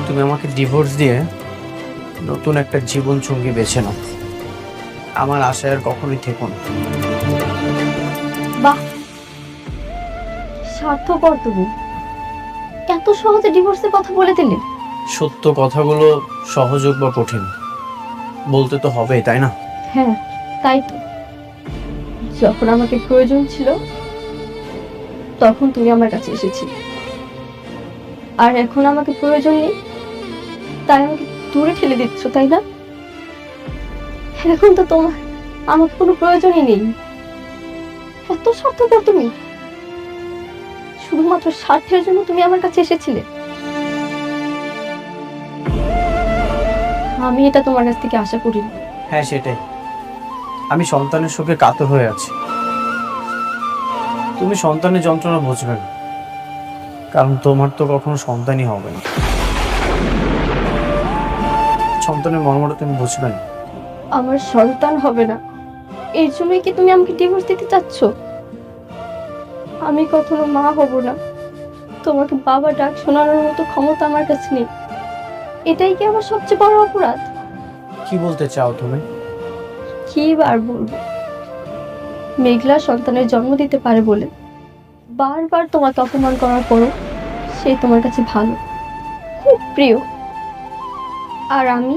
তুমি আমাকে ডিভোর্স দিয়ে নতুন একটা জীবন সঙ্গী বেছে নাও। আমার আশায় আর কখনোই থেকো না। বাহ, স্বার্থপর তুমি। এত সহজে ডিভোর্সের কথা বলে দিলে। সত্য কথাগুলো সহজ হোক বা কঠিন, বলতে তো হবেই, তাই না? হ্যাঁ, তাই তো। যখন আমাকে প্রয়োজন ছিল তখন তুমি আমার কাছে এসেছিলে, আর এখন আমাকে প্রয়োজন নেই তাই আমাকে দূরে ঠেলে দিচ্ছ, তাই না? এখন তো তোমার আমাকে কোনো প্রয়োজনই নেই। এত স্বার্থপর তুমি। শুধুমাত্র স্বার্থের জন্য তুমি আমার কাছে এসেছিলে। আমি এটা তোমার কাছ থেকে আশা করিনি। হ্যাঁ, সেটাই। আমি সন্তানের শোকে কাতর হয়ে আছি। তুমি সন্তানের যন্ত্রণা বুঝবে না, কারণ তোমার তো কখনো সন্তানই হবে না। সন্তানের মর্মটা তুমি বুঝবে না। আমার সন্তান হবে না এই জন্যই কি তুমি আমাকে ডিভোর্স দিতে চাচ্ছ? আমি কখনো মা হব না, তোমাকে বাবা ডাক শোনানোর মতো ক্ষমতা আমার কাছে নেই। এটাই কি আমার সবচেয়ে বড় অপরাধ? কি বলতে চাও তুমি? কি আর বলবো, মেঘলা সন্তানের জন্ম দিতে পারে বলে বারবার তোমাকে অপমান করার পরও সে তোমার কাছে ভালো, খুব প্রিয়। আর আমি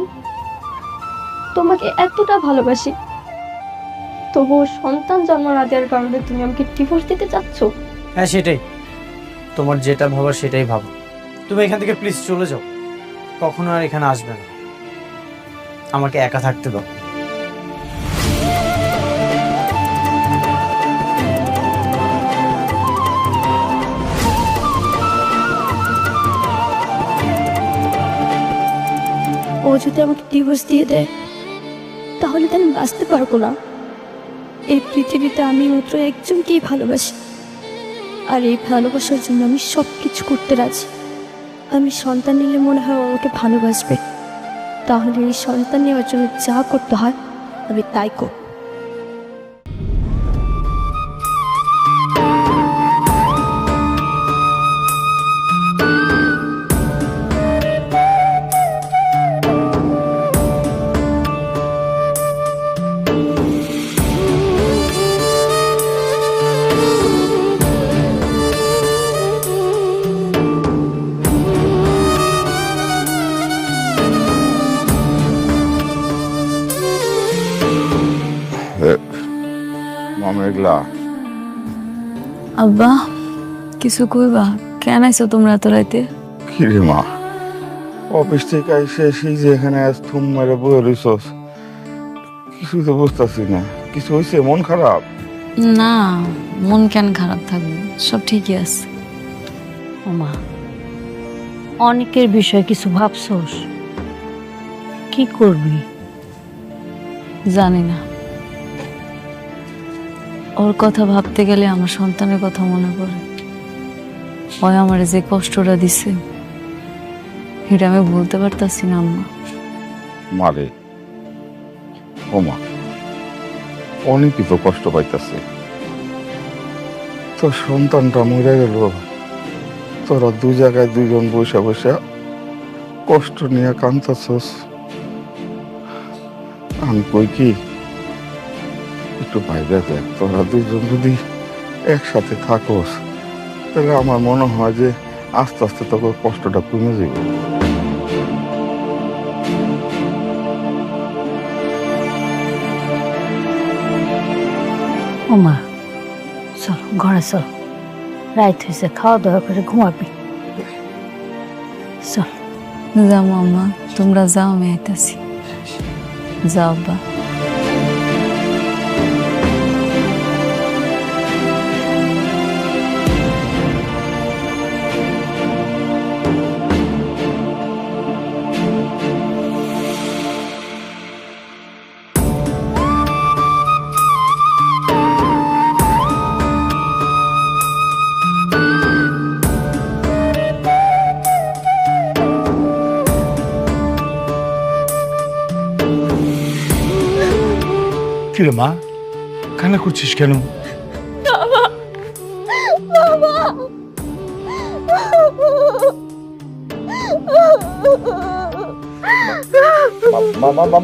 তোমাকে এতটা ভালোবাসি, তবুও সন্তান জন্ম না দেওয়ার কারণে তুমি আমাকে ডিভোর্স দিতে চাচ্ছ? হ্যাঁ, সেটাই। তোমার যেটা ভাবার সেটাই ভাবো। তুমি এখান থেকে প্লিজ চলে যাও, কখনো আর এখানে আসবে না। আমাকে একা থাকতে দাও। ও যদি আমাকে ডিভোর্স দিয়ে দেয় তাহলে তো আমি বাঁচতে পারবো না। এই পৃথিবীতে আমি মাত্র একজনকেই ভালোবাসি, আর এই ভালোবাসার জন্য আমি সব কিছু করতে রাজি। আমি সন্তান নিলে মনে হয় ও আমাকে ভালোবাসবে, তাহলে এই সন্তান নেওয়ার জন্য যা করতে হয় আমি তাই করব। মেঘলা, আব্বা, কিছু কইবা? কেন আইছো তোমরা এত রাইতে? কি রে মা, অফিস থেকে এসে সেই যে এখানে আজ থুম মেরে বয়ে রইছস, কিছু তো বুঝতেছি না। কিছু হয়েছে? মন খারাপ? না, মন কেন খারাপ থাকবে, সব ঠিকই আছে। ওমা, অনেকের বিষয়ে কিছু ভাবছোস? কি করবি? জানি না, ওর কথা ভাবতে গেলে আমার সন্তানের কথা মনে পড়ে। ওই আমার যে কষ্টটা দিছে এটা আমি বলতে পারতাছি না আম্মা। মারে, ও মা, অনেকই তো কষ্ট পাইতাছে। তোর সন্তানটা মরে গেল, তোরা দু জায়গায় দুজন বসে বসে কষ্ট নিয়ে কাঁদতাছস। আমি কই কি, একটু ভাইবা দেখ, তোরা দুজন যদি একসাথে থাকোস তাহলে আমার মনে হয় যে আস্তে আস্তে তোকে কষ্টটা কমে যাবে। ওমা, চল ঘরে চল, রাত হয়েছে, খাওয়া দাওয়া করে ঘুমাবি। চল। যাও আম্মা, তোমরা যাও, আমি আইতাছি। যাও আব্বা। কিরে মা, কান্না করছিস কেন?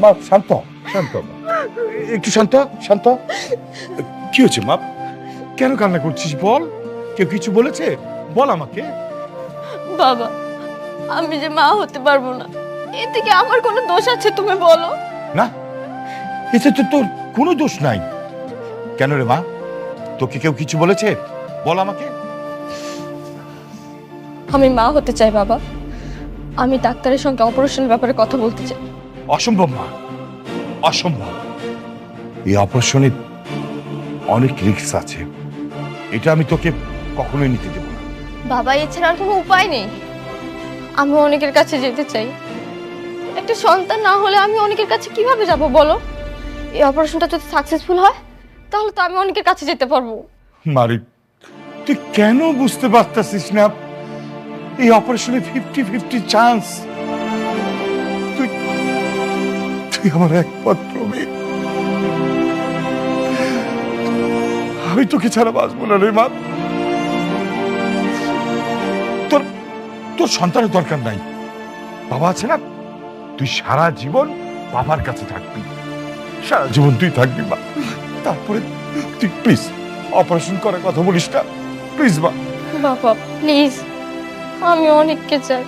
মা শান্ত শান্ত, একটু শান্ত শান্ত। কি হয়েছে মা? কেন কান্না করছিস বল? কেউ কিছু বলেছে? বল আমাকে। বাবা, আমি যে মা হতে পারবো না, এতে কি আমার কোনো দোষ আছে তুমি বলো? না, এতে তো তোর কোনো দোষ নাই। কেন রে মা, তোকে কেউ কিছু বলেছে? বল আমাকে। আমি মা হতে চাই বাবা। আমি ডাক্তারের সঙ্গে অপারেশনের ব্যাপারে কথা বলতে চাই। অসম্ভব মা, অসম্ভব। এই অপারেশনে অনেক রিস্ক আছে, এটা আমি তোকে কখনোই নিতে দেব না। বাবা, এছাড়া আর কোনো উপায় নেই। আমি অনেকের কাছে যেতে চাই। একটা সন্তান না হলে আমি অনেকের কাছে কিভাবে যাব বলো? এই অপারেশনটা যদি সাকসেসফুল হয় তাহলে তো আমি অনেকের কাছে যেতে পারবো। মারি, তুই কেন বুঝতে পারতেছিস না? এই অপারেশনে 50-50 চান্স। তুই তুই আমার একমাত্র মেয়ে। আমি তোকে ছাড়া বাঁচবো না রে মা। তোর তোর সন্তানের দরকার নাই, বাবা আছে না। তুই সারা জীবন বাবার কাছে থাকবি, সারা জীবন তুই থাকবি মা। তারপরে তুই প্লিজ অপারেশন করার কথা বলিস না, প্লিজ মা। বাবা প্লিজ, আমি অনেককে চাই।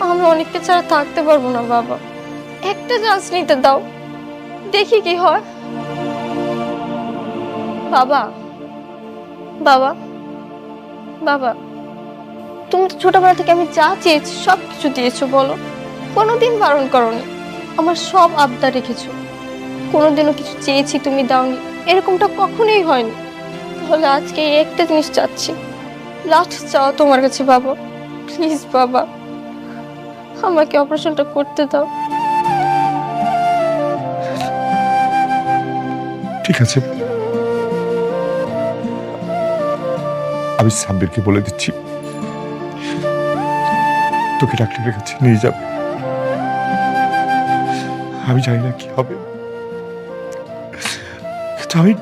আমি অনেককে ছাড়া থাকতে পারবো না বাবা। একটা চান্স নিতে দাও, দেখি কি হয়। বাবা, বাবা, বাবা, তুমি তো ছোটবেলা থেকে আমি যা চেয়েছি সব কিছু দিয়েছো বলো। কোনোদিন বারণ করোনি, আমার সব আবদার রেখেছো। কোনোদিনও কিছু চেয়েছি তুমি দাওনি, এরকমটা কখনোই হয়নি। তাহলে আজকে এই একটা জিনিস চাচ্ছি, লাস্ট চাও তোমার কাছে বাবা। প্লিজ বাবা, আমাকে অপারেশনটা করতে দাও। ঠিক আছে, আমি সাব্বিরকে বলে দিচ্ছি তোকে ডাক্তারের কাছে নিয়ে যাবে। আমি জানি না কি হবে, কিন্তু আমি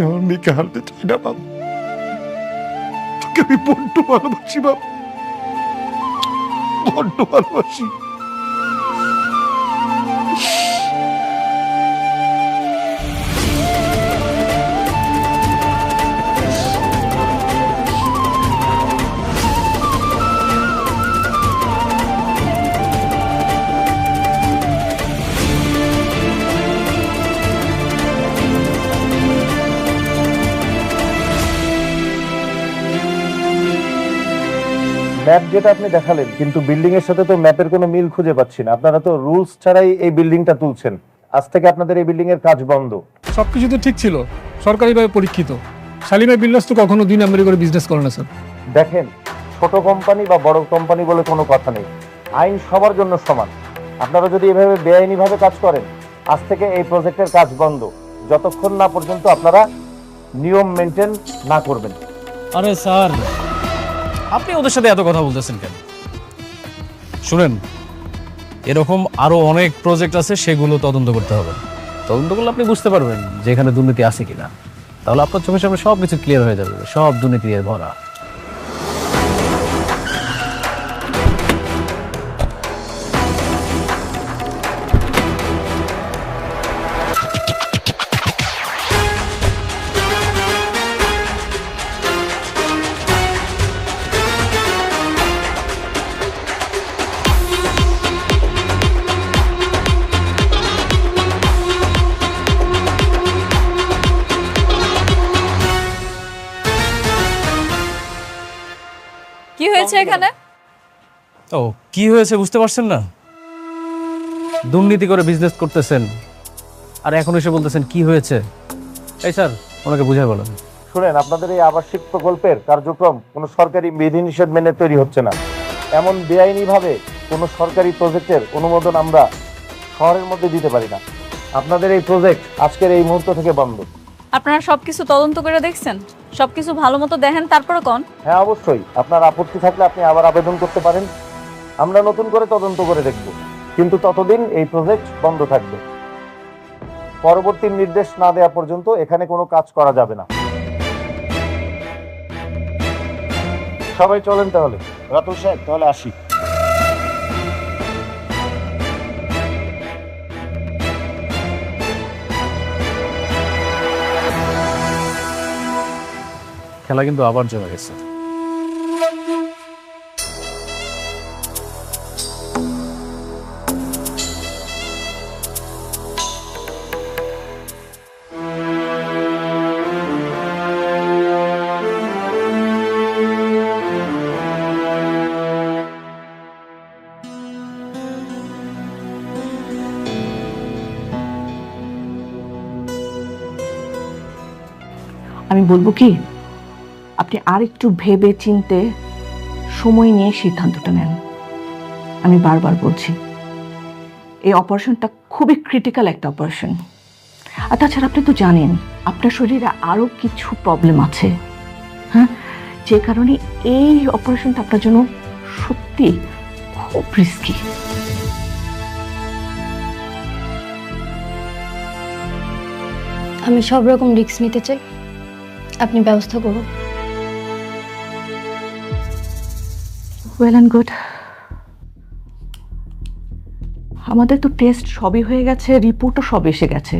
আমার মেয়েকে হারতে চাই না বাবা। তোকে আমি বড্ড ভালোবাসি বাবা, বড্ড ভালোবাসি। ম্যাপ যেটা আপনি দেখালেন, কিন্তু বিল্ডিং এর সাথে তো ম্যাপের কোনো মিল খুঁজে পাচ্ছি না। আপনারা তো রুলস ছাড়াই এই বিল্ডিংটা তুলছেন। আজ থেকে আপনাদের এই বিল্ডিং এর কাজ বন্ধ। সবকিছু তো ঠিক ছিল, সরকারিভাবে পরীক্ষিত। শালিমার বিল্ডার্স তো কখনো 2 নম্বরই করে বিজনেস করে না স্যার। দেখেন, ছোট কোম্পানি বা বড় কোম্পানি বলে কোনো কথা নেই, আইন সবার জন্য সমান। আপনারা যদি এভাবে বেআইনিভাবে কাজ করেন, আজ থেকে এই প্রজেক্টের কাজ বন্ধ, যতক্ষণ না পর্যন্ত আপনারা নিয়ম মেনটেন না করবেন। আরে স্যার, আপনি ওদের সাথে এত কথা বলতেছেন কেন? শুনেন, এরকম আরো অনেক প্রজেক্ট আছে, সেগুলো তদন্ত করতে হবে। তদন্ত করলে আপনি বুঝতে পারবেন যে এখানে দুর্নীতি আছে কিনা। তাহলে আপনার চোখের সামনে সব কিছু ক্লিয়ার হয়ে যাবে, সব দুর্নীতি দিয়ে ভরা। কি হয়েছে এখানে? ও, কি হয়েছে বুঝতে পারছেন না? দুর্নীতি করে বিজনেস করতেছেন আর এখন এসে বলতেছেন কি হয়েছে? এই স্যার, ওনাকে বুঝাই বলেন। শুনেন, আপনাদের এই আবাসিক প্রকল্পের কার্যক্রম কোনো সরকারি বিধিনিষেধ মেনে তৈরি হচ্ছে না। এমন বেআইনিভাবে কোনো সরকারি প্রজেক্টের অনুমোদন আমরা শহরের মধ্যে দিতে পারি না। আপনাদের এই প্রজেক্ট আজকের এই মুহূর্ত থেকে বন্ধ। আপনারা সবকিছু তদন্ত করে দেখছেন? সবকিছু ভালো মতো দেখেন তারপরে কোন? হ্যাঁ অবশ্যই, আপনার আপত্তি থাকলে আপনি আবার আবেদন করতে পারেন, আমরা নতুন করে তদন্ত করে দেখব। কিন্তু ততদিন এই প্রজেক্ট বন্ধ থাকবে। পরবর্তী নির্দেশ না দেওয়া পর্যন্ত এখানে কোনো কাজ করা যাবে না। সবাই চলেন তাহলে। রাতুল সাহেব, তাহলে আসি। খেলা কিন্তু আবার জমে গেছে। আমি বলবো কি, আপনি আর একটু ভেবে চিনতে সময় নিয়ে সিদ্ধান্তটা নেন। আমি বারবার বলছি, এই অপারেশনটা খুবই ক্রিটিক্যাল একটা অপারেশন। আর তাছাড়া আপনি তো জানেন আপনার শরীরে আরও কিছু প্রবলেম আছে, হ্যাঁ, যে কারণে এই অপারেশনটা আপনার জন্য সত্যি খুব রিস্কি। আমি সব রকম রিস্ক নিতে চাই, আপনি ব্যবস্থা করুন। Well and good. আমাদের তো টেস্ট সবই হয়ে গেছে, রিপোর্টও সব এসে গেছে।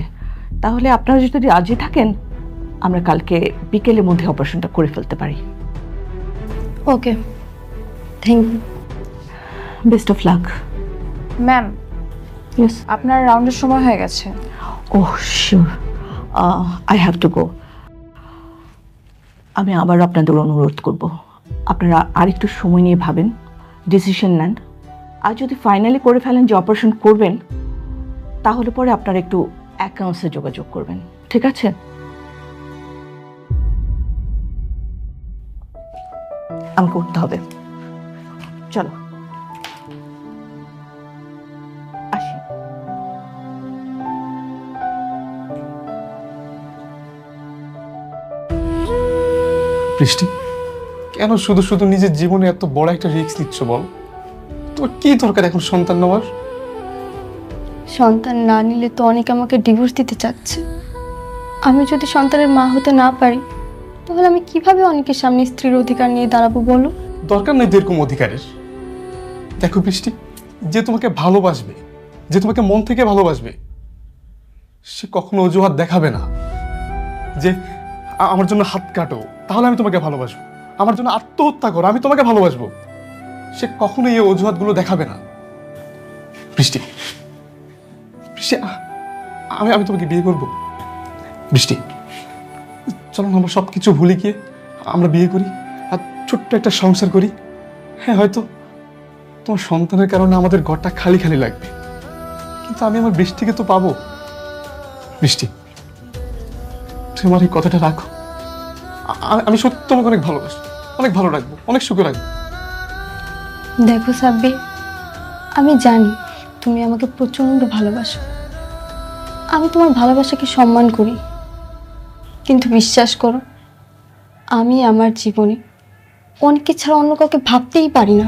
তাহলে আপনারা যদি রাজি থাকেন, আমরা কালকে বিকেলের মধ্যে অপারেশনটা করে ফেলতে পারি। Okay, thank you. Best of luck. Ma'am, yes. আপনার রাউন্ডের সময় হয়ে গেছে। Oh sure, I have to go. আমি আবার আপনাদের অনুরোধ করব, আপনারা আরেকটু সময় নিয়ে ভাবেন, ডিসিশন নেন। আর যদি ফাইনালি করে ফেলেন যে অপারেশন করবেন, তাহলে পরে আপনারা একটু অ্যাকাউন্টসে যোগাযোগ করবেন, ঠিক আছে? আমাকে উঠতে হবে, চলো আসি। বৃষ্টি, কেন শুধু শুধু নিজের জীবনে এত বড় একটা রিস্ক নিচ্ছ বল? তোর কি দরকার এখন সন্তান নেওয়ার? সন্তান না নিলে তো অনেকে আমাকে ডিভোর্স দিতে চাচ্ছে। আমি যদি সন্তানের মা হতে না পারি, তাহলে আমি কিভাবে অনেকের সামনে স্ত্রীর অধিকার নিয়ে দাঁড়াবো বলো? দরকার নেই এরকম অধিকারের। দেখো বৃষ্টি, যে তোমাকে ভালোবাসবে, যে তোমাকে মন থেকে ভালোবাসবে, সে কখনো অজুহাত দেখাবে না যে আমার জন্য হাত কাটো তাহলে আমি তোমাকে ভালোবাসবো, আমার জন্য আত্মহত্যা করো আমি তোমাকে ভালোবাসবো। সে কখনো এই অজুহাতগুলো দেখাবে না। বৃষ্টি, বৃষ্টি, আমি তোমাকে বিয়ে করব। বৃষ্টি, চলো না আমরা সব কিছু ভুলে গিয়ে আমরা বিয়ে করি আর ছোট্ট একটা সংসার করি। হ্যাঁ, হয়তো তোমার সন্তানের কারণে আমাদের ঘরটা খালি খালি লাগবে, কিন্তু আমি আমার বৃষ্টিকে তো পাবো। বৃষ্টি, তুমি আমার এই কথাটা রাখো। আমি সত্যি তোমাকে অনেক ভালোবাসি, অনেক ভালো রাখবো, অনেক সুখে রাখবো। দেখো সাব্বির, আমি জানি তুমি আমাকে প্রচণ্ড ভালোবাসো। আমি তোমার ভালোবাসাকে সম্মান করি, কিন্তু বিশ্বাস করো, আমি আমার জীবনে অনেকে ছাড়া অন্য কাউকে ভাবতেই পারি না।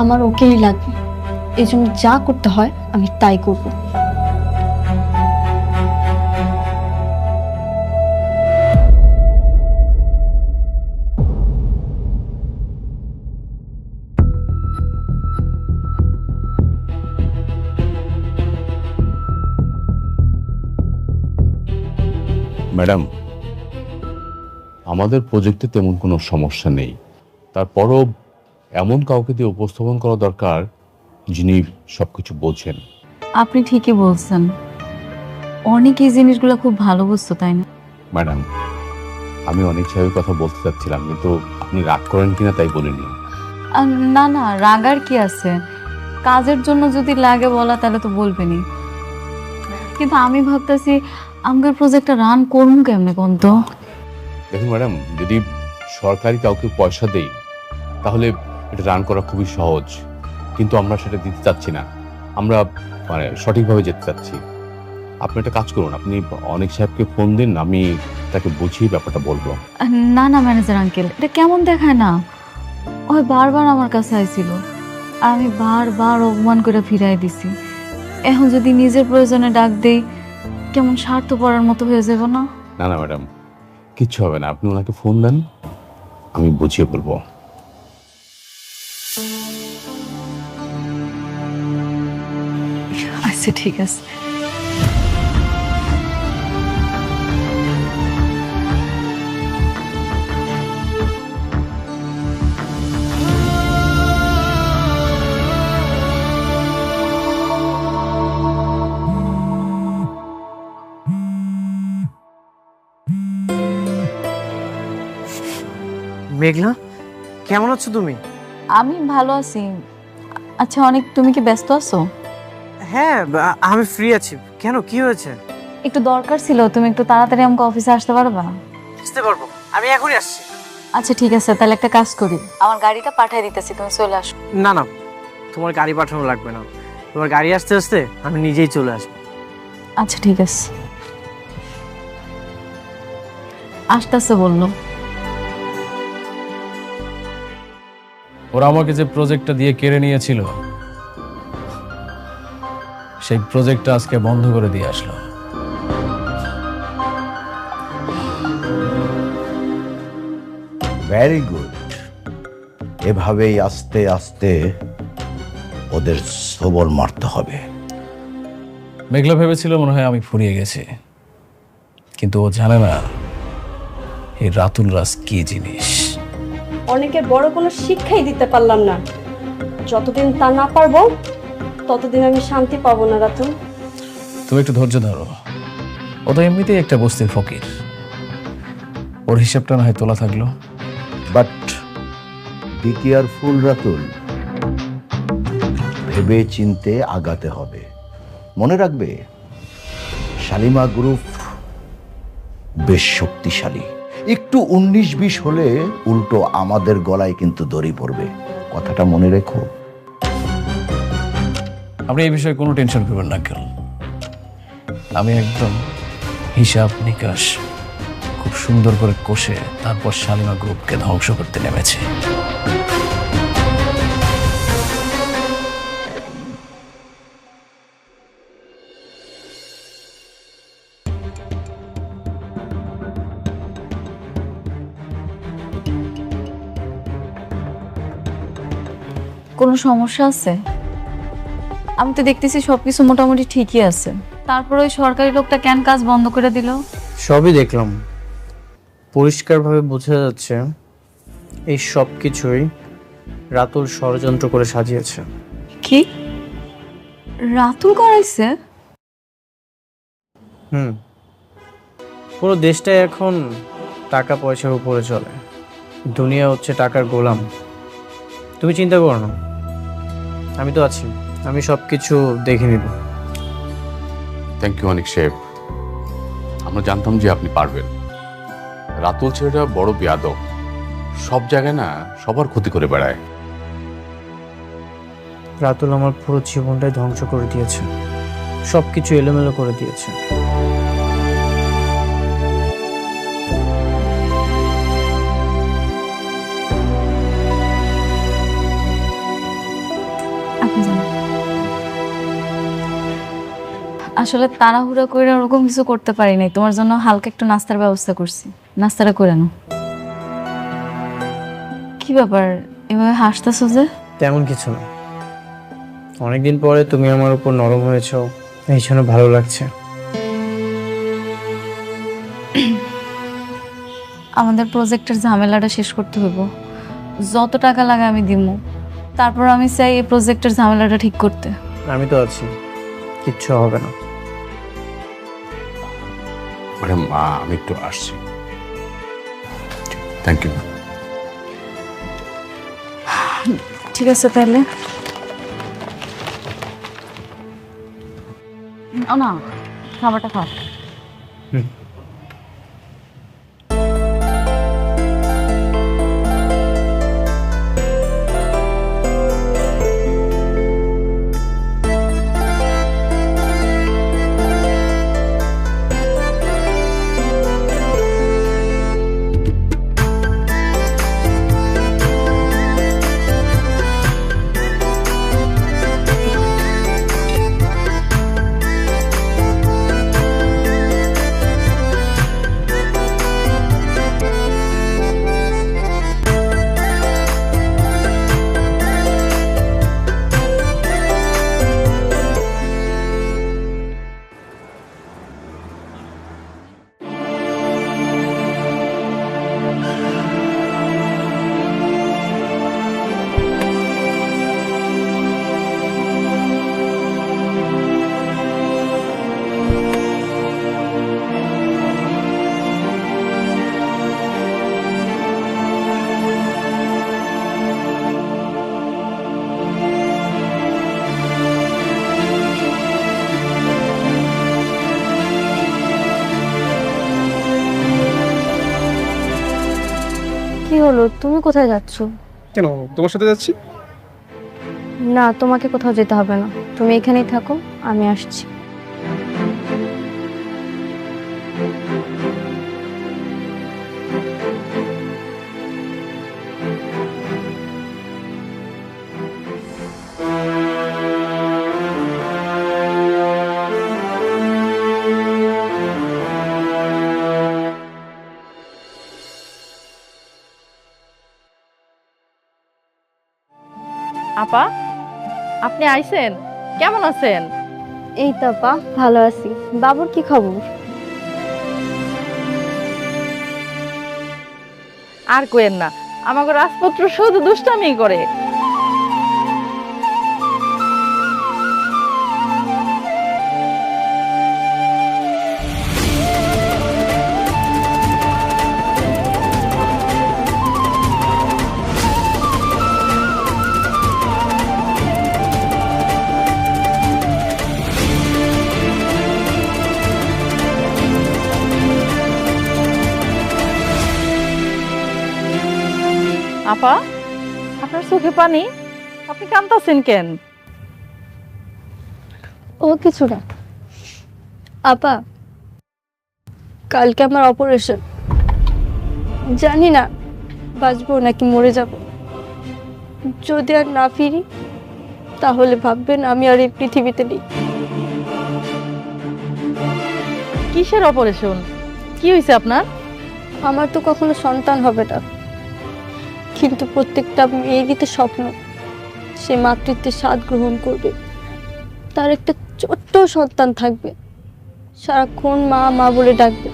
আমার ওকেই লাগবে, এই জন্য যা করতে হয় আমি তাই করব। ম্যাডাম, আমাদের প্রজেক্টে তেমন কোনো সমস্যা নেই, তারপরও এমন কাউকে দিয়ে উপস্থাপন করা দরকার যিনি সবকিছু বোঝেন। আপনি ঠিকই বলছেন, অনেক এই জিনিসগুলো খুব ভালো বুঝতো, তাই না? ম্যাডাম, আমি অনেক সাহেবের কথা বলতে চাচ্ছিলাম, কিন্তু আপনি রাগ করেন কিনা তাই বলিনি। না না, রাগার কি আছে, কাজের জন্য যদি লাগে বলা তাহলে তো বলবেনই। কিন্তু আমি ভাবতেছি আমাদের প্রজেক্টটা রান করুন কেমনে কোন তো? দেখুন ম্যাডাম, যদি সরকারি কাউকে পয়সা দেই তাহলে এটা রান করা খুবই সহজ, কিন্তু আমরা সেটা দিতে চাচ্ছি না, আমরা মানে সঠিকভাবে যেতে চাচ্ছি। আপনি একটা কাজ করুন, আপনি অনেক সাহেবকে ফোন দিন, আমি তাকে বুঝিয়ে ব্যাপারটা বলবো। না না ম্যানেজার আঙ্কেল, এটা কেমন দেখায় না? ওই বারবার আমার কাছে আইছিল আর আমি বারবার অপমান করে ফিরাই দিছি। এখন যদি নিজের প্রয়োজনে ডাক দেই কেমন স্বার্থপরের মতো হয়ে যাবে না? না না ম্যাডাম, কিচ্ছু হবে না, আপনি ওনাকে ফোন দেন, আমি বুঝিয়ে বলবো। আচ্ছা ঠিক আছে। মেঘলা, কেমন আছো তুমি? আমি ভালো আছি। আচ্ছা অনেক, তুমি কি ব্যস্ত আছো? হ্যাঁ, আমি ফ্রি আছি। কেন, কি হয়েছে? একটু দরকার ছিল, তুমি একটু তাড়াতাড়ি আমাকে অফিসে আসতে পারবা? আসতে পারবো, আমি এখনই আসছি। আচ্ছা ঠিক আছে, তাহলে একটা কাজ করি, আমার গাড়িটা পাঠিয়ে দিতেছি, তুমি চলে আসো। না না, তোমার গাড়ি পাঠানো লাগবে না। তোমার গাড়ি আসতে আসতে আমি নিজেই চলে আসবো। আচ্ছা ঠিক আছে, আসতেছে বললো। ওরা আমাকে যে প্রজেক্টটা দিয়ে কেড়ে নিয়েছিল, সেই প্রজেক্টটা আজকে বন্ধ করে দিয়ে আসলো। Very good. এভাবেই আস্তে আস্তে ওদের সবল মারতে হবে। মেঘলা ভেবেছিল মনে হয় আমি ফুরিয়ে গেছি, কিন্তু ও জানে না এই রাতুল রাজ কি জিনিস। অনেকের বড় কোনো শিক্ষাই দিতে পারলাম না। যতদিন তা না পারবো ততদিন আমি শান্তি পাবো না রাতুল। তুমি একটু ধৈর্য ধরো, ও তো এমনিতেই একটা বস্তির ফকির, ওর হিসাবটা না হয় তোলা থাকলো। বাট বি কেয়ারফুল রাতুল, ভেবে চিনতে আগাতে হবে। মনে রাখবে শালিমা গ্রুপ বেশ শক্তিশালী। একটু 19-20 হলে উল্টো আমাদের গলায় কিন্তু দড়ি পড়বে, কথাটা মনে রেখো। আপনি এই বিষয়ে কোনো টেনশন করবেন না কেন, আমি একদম হিসাব নিকাশ খুব সুন্দর করে কষে তারপর শালিমা গ্রুপকে ধ্বংস করতে নেমেছে। কোনো সমস্যা আছে? আমি তো দেখতেছি সবকিছু মোটামুটি ঠিকই আছে, তারপর ওই সরকারি লোকটা কেন কাজ বন্ধ করে দিল? সবই দেখলাম, পরিষ্কারভাবে বোঝা যাচ্ছে এই সব কিছুই রাতুল ষড়যন্ত্র করে সাজিয়েছে। কি রাতুল করাইছে? পুরো দেশটাই এখন টাকা পয়সার উপরে চলে, দুনিয়া হচ্ছে টাকার গোলাম। তুমি চিন্তা করো না, আমি তো আছি, আমি সব কিছু দেখে নিব। থ্যাংক ইউ অনেক সাহেব, আমরা জানতাম যে আপনি পারবেন। রাতুল ছেলেটা বড় বেয়াদব, সব জায়গায় না সবার ক্ষতি করে বেড়ায়। রাতুল আমার পুরো জীবনটাই ধ্বংস করে দিয়েছে, সব কিছু এলোমেলো করে দিয়েছে। আসলে তাড়াহুড়া করে ওরকম কিছু করতে পারি নাই, তোমার জন্য হালকা একটু নাস্তার ব্যবস্থা করছি, নাস্তাটা করে নাও। কি ব্যাপার এভাবে হাসতেছো যে? তেমন কিছু না, অনেকদিন পরে তুমি আমার উপর নরম হয়েছো, এই জন্য ভালো লাগছে। আমাদের প্রজেক্টের ঝামেলাটা শেষ করতে হইব, যত টাকা লাগে আমি দিব, তারপর আমি চাই এই প্রজেক্টের ঝামেলাটা ঠিক করতে। আমি তো আছি, কিচ্ছু হবে না। ম্যাডাম আমি একটু আসছি। Thank you. ঠিক আছে তাহলে। না খাবারটা খাও। হলো, তুমি কোথায় যাচ্ছ? কেন, তোমার সাথে যাচ্ছি। না, তোমাকে কোথাও যেতে হবে না, তুমি এখানেই থাকো, আমি আসছি। আপা, আপনি আইছেন? কেমন আছেন? এই তো আপা, ভালো আছি। বাবুর কি খবর? আর কোয়েন না, আমাকে রাজপুত্র শুধু দুষ্টামি করে। আপা, আপনার চোখে পানি, আপনি কাঁদতেছেন কেন? ও কিছু না আপা, কালকে আমার অপারেশন, জানি না বাঁচবো নাকি মরে যাব। যদি আর না ফিরি তাহলে ভাববেন আমি আর এই পৃথিবীতে নেই। কিসের অপারেশন? কি হয়েছে আপনার? আমার তো কখনো সন্তান হবে না, কিন্তু প্রত্যেকটা মেয়েরই তো স্বপ্ন সে মাতৃত্বের স্বাদ গ্রহণ করবে, তার একটা ছোট্ট সন্তান থাকবে, সারাক্ষণ মা মা বলে ডাকবে।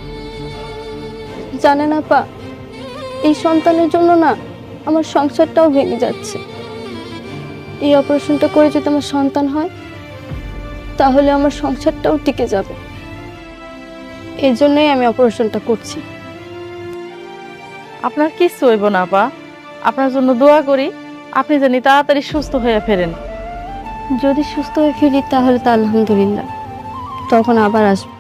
জানেন আপা, এই সন্তানের জন্য না আমার সংসারটাও ভেঙে যাচ্ছে। এই অপারেশনটা করে যদি আমার সন্তান হয় তাহলে আমার সংসারটাও টিকে যাবে। এই জন্যই আমি অপারেশনটা করছি। আপনার কিচ্ছু হইব না আপা, আপনার জন্য দোয়া করি, আপনি জানি তাড়াতাড়ি সুস্থ হয়ে ফেরেন। যদি সুস্থ হয়ে ফিরি তাহলে তো আলহামদুলিল্লাহ, তখন আবার আসবো।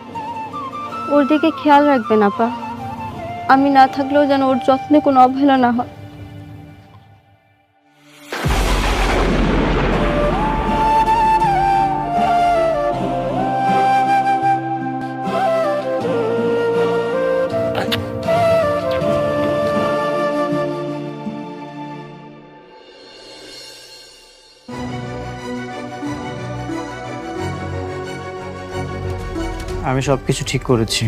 ওর দিকে খেয়াল রাখবেন আপা, আমি না থাকলেও যেন ওর যত্নে কোনো অবহেলা না হয়। আমি সব কিছু ঠিক করেছি।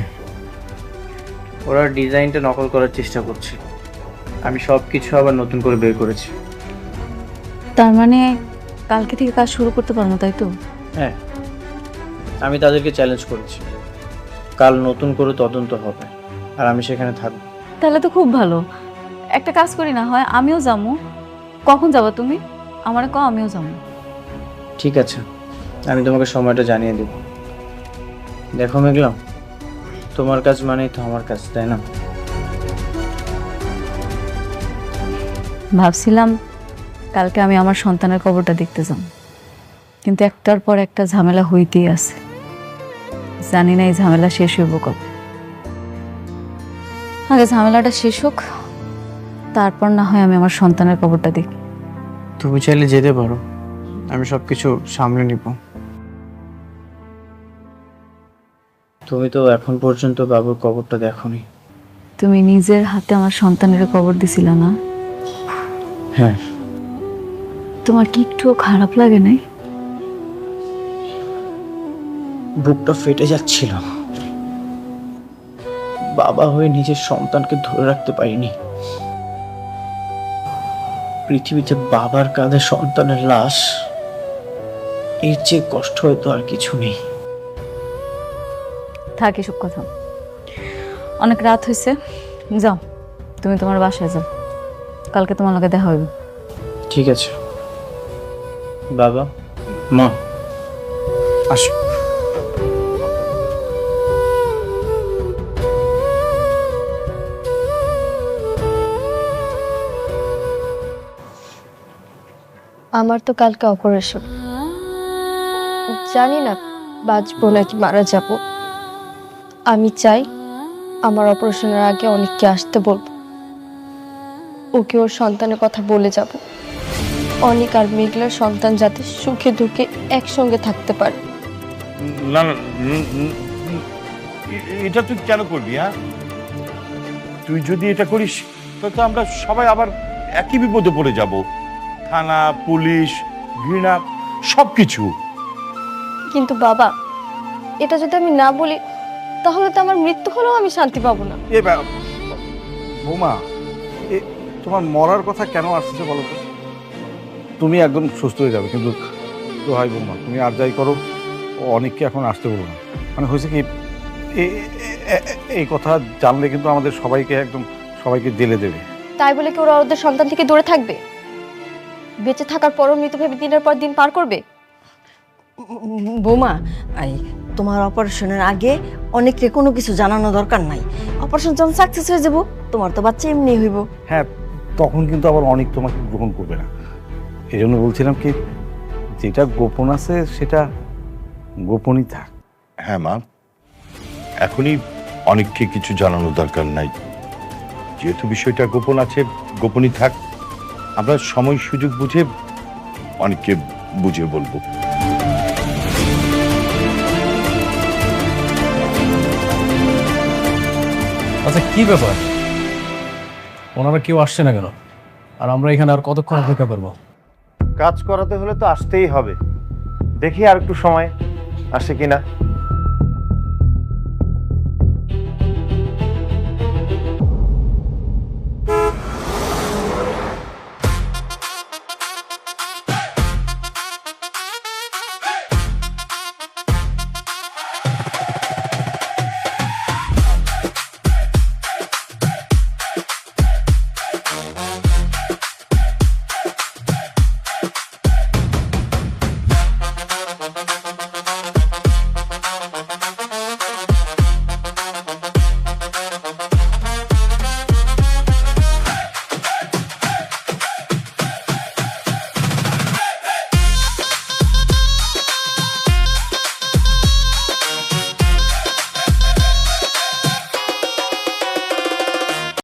ওরা ডিজাইনটা নকল করার চেষ্টা করছে, আমি সব কিছু আবার নতুন করে বের করেছি। তার মানে কালকে থেকে কাজ শুরু করতে পারবো, তাই তো? হ্যাঁ, আমি তাদেরকে চ্যালেঞ্জ করেছি, কাল নতুন করে তদন্ত হবে আর আমি সেখানে থাকবো। তাহলে তো খুব ভালো। একটা কাজ করি না হয়, আমিও যাবো। কখন যাবা তুমি? আমারে কও, আমিও যাবো। ঠিক আছে, আমি তোমাকে সময়টা জানিয়ে দেব। দেখো মেঘলা, তোমার কাজ মানেই তো আমার কাজ, তাই না? ভাবছিলাম কালকে আমি আমার সন্তানের কবরটা দেখতে যাব, কিন্তু একটার পর একটা ঝামেলা হইতেই আছে। জানি না এই ঝামেলা শেষ হইব কবে। আগে ঝামেলাটা শেষ হোক, তারপর না হয় আমি আমার সন্তানের কবরটা দেখি। তুমি চাইলে যেতে পারো, আমি সব কিছু সামলে নিব। তুমি তো এখন পর্যন্ত বাবুর কবরটা দেখোনি। তুমি নিজের হাতে আমার সন্তানের কবর দিছিলা না? হ্যাঁ। তোমার কি একটুও খারাপ লাগে নাই? বুকটা ফেটে যাচ্ছিল, বাবা হয়ে নিজের সন্তানকে ধরে রাখতে পারিনি। পৃথিবীতে বাবার কাঁধে সন্তানের লাশ, এর চেয়ে কষ্ট হয়তো আর কিছু নেই। থাক এসব কথা, অনেক রাত হয়েছে, যাও তুমি তোমার বাসায় যাও, কালকে তোমার লগে দেখা হইবে। ঠিক আছে বাবা, মা আসো। আমার তো কালকে অপারেশন, জানি না বাঁচবো নাকি মারা যাব। আমি চাই আমার অপারেশনের আগে অনেককে আসতে বলবো, ওকে ওর সন্তানের কথা বলে যাব। অনিক আর মেঘলার সন্তান যাতে সুখে দুঃখে একসঙ্গে থাকতে পারে। না না এটা তুই কেন করবি? হ্যাঁ, তুই যদি এটা করিস তাহলে তো আমরা সবাই আবার একই বিপদে পড়ে যাব। থানা, পুলিশ, ঘৃণা, সবকিছু। কিন্তু বাবা, এটা যদি আমি না বলি তাহলে তো আমার মৃত্যু হলেও আমি শান্তি পাবো না। বৌমা, তোমার মরার কথা কেন আসছে বলো তো? তুমি একদম সুস্থ হয়ে যাবে, কিন্তু তো হয় বৌমা, তুমি আর যাই করো অনেককে এখন আসতে বলো না। মানে হয়েছে কি, এই কথা জানলে কিন্তু আমাদের সবাইকে জেলে দেবে। তাই বলে কি ওরা ওদের সন্তান থেকে দূরে থাকবে? বেঁচে থাকার পরও মৃত ভেবে দিনের পর দিন পার করবে? বৌমা, তোমার অপারেশনের আগে অনেককে কোনো কিছু জানানো দরকার নাই। অপারেশন যখন সাকসেস হয়ে যাব, তোমার তো বাচ্চা এমনি হইব। হ্যাঁ, তখন কিন্তু আবার অনেক তোমাকে গ্রহণ করবে না। এই জন্য বলছিলাম কি, যেটা গোপন আছে সেটা গোপনই থাক। হ্যাঁ মা, এখনই অনেককে কিছু জানানোর দরকার নাই। যেহেতু বিষয়টা গোপন আছে, গোপনই থাক। আমরা সময় সুযোগ বুঝে অনেককে বুঝিয়ে বলবো। আচ্ছা, কি ব্যাপার? ওনারা কেউ আসছে না কেন? আর আমরা এখানে আর কতক্ষণ অপেক্ষা করবো? কাজ করাতে হলে তো আসতেই হবে। দেখি আর একটু সময় আসে কিনা।